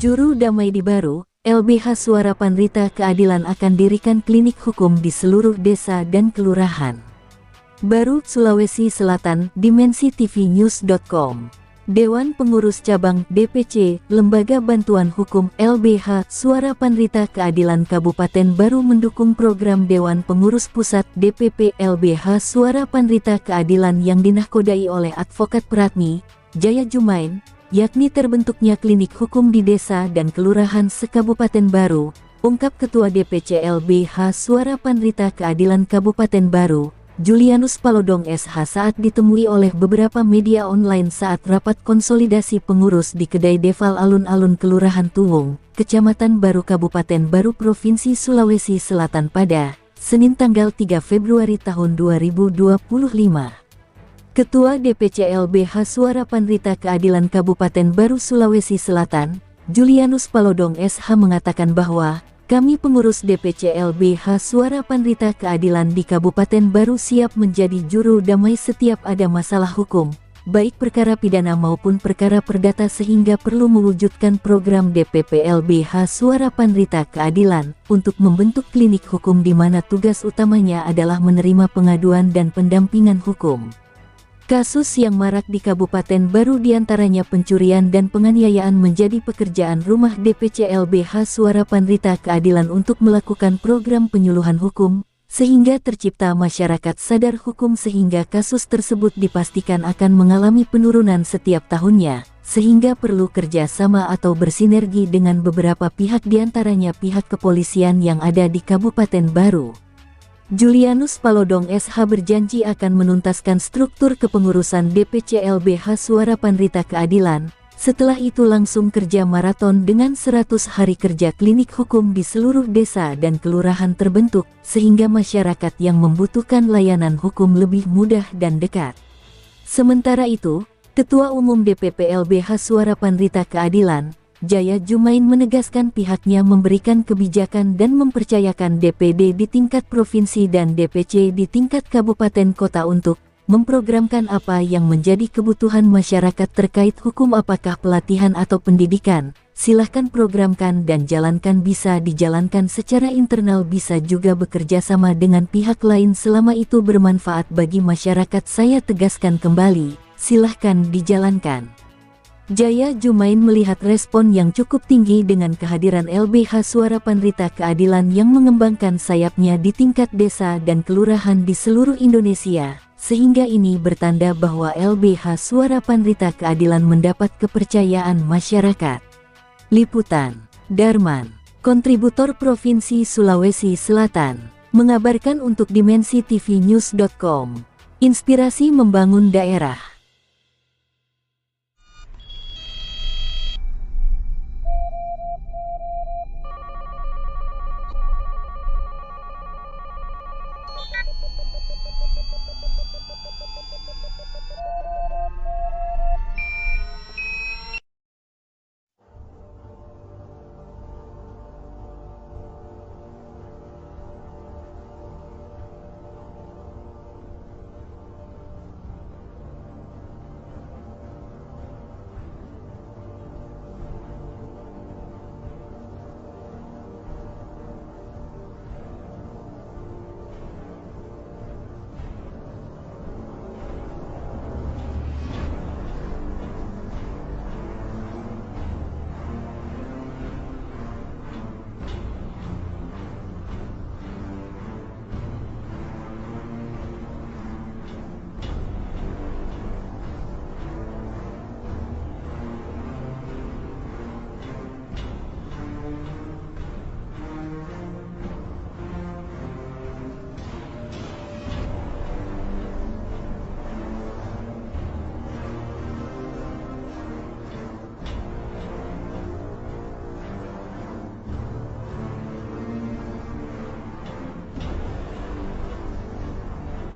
Juru damai di Baru, LBH Suara Panrita Keadilan akan dirikan klinik hukum di seluruh desa dan kelurahan. Baru, Sulawesi Selatan, dimensitv-news.com. Dewan Pengurus Cabang DPC, Lembaga Bantuan Hukum LBH Suara Panrita Keadilan Kabupaten Baru mendukung program Dewan Pengurus Pusat DPP LBH Suara Panrita Keadilan yang dinahkodai oleh Advokat Pratmi Jaya Jumain, yakni terbentuknya klinik hukum di desa dan kelurahan se-Kabupaten Baru, ungkap Ketua DPC LBH Suara Panrita Keadilan Kabupaten Baru, Julianus Palodong SH saat ditemui oleh beberapa media online saat rapat konsolidasi pengurus di Kedai Deval Alun-Alun Kelurahan Tuwung, Kecamatan Baru Kabupaten Baru Provinsi Sulawesi Selatan pada Senin tanggal 3 Februari tahun 2025. Ketua DPC LBH Suara Panrita Keadilan Kabupaten Baru Sulawesi Selatan, Julianus Palodong SH mengatakan bahwa kami pengurus DPC LBH Suara Panrita Keadilan di Kabupaten Baru siap menjadi juru damai setiap ada masalah hukum, baik perkara pidana maupun perkara perdata sehingga perlu mewujudkan program DPP LBH Suara Panrita Keadilan untuk membentuk klinik hukum di mana tugas utamanya adalah menerima pengaduan dan pendampingan hukum. Kasus yang marak di Kabupaten Baru diantaranya pencurian dan penganiayaan menjadi pekerjaan rumah DPC LBH Suara Panrita Keadilan untuk melakukan program penyuluhan hukum, sehingga tercipta masyarakat sadar hukum sehingga kasus tersebut dipastikan akan mengalami penurunan setiap tahunnya, sehingga perlu kerjasama atau bersinergi dengan beberapa pihak diantaranya pihak kepolisian yang ada di Kabupaten Baru. Julianus Palodong SH berjanji akan menuntaskan struktur kepengurusan DPC LBH Suara Panrita Keadilan, setelah itu langsung kerja maraton dengan 100 hari kerja klinik hukum di seluruh desa dan kelurahan terbentuk, sehingga masyarakat yang membutuhkan layanan hukum lebih mudah dan dekat. Sementara itu, Ketua Umum DPP LBH Suara Panrita Keadilan, Jaya Jumain menegaskan pihaknya memberikan kebijakan dan mempercayakan DPD di tingkat provinsi dan DPC di tingkat kabupaten kota untuk memprogramkan apa yang menjadi kebutuhan masyarakat terkait hukum apakah pelatihan atau pendidikan, silahkan programkan dan jalankan bisa dijalankan secara internal bisa juga bekerja sama dengan pihak lain selama itu bermanfaat bagi masyarakat saya tegaskan kembali, silahkan dijalankan. Jaya Jumain melihat respon yang cukup tinggi dengan kehadiran LBH Suara Panrita Keadilan yang mengembangkan sayapnya di tingkat desa dan kelurahan di seluruh Indonesia, sehingga ini bertanda bahwa LBH Suara Panrita Keadilan mendapat kepercayaan masyarakat. Liputan, Darman, kontributor Provinsi Sulawesi Selatan, mengabarkan untuk dimensitv-news.com. Inspirasi membangun daerah.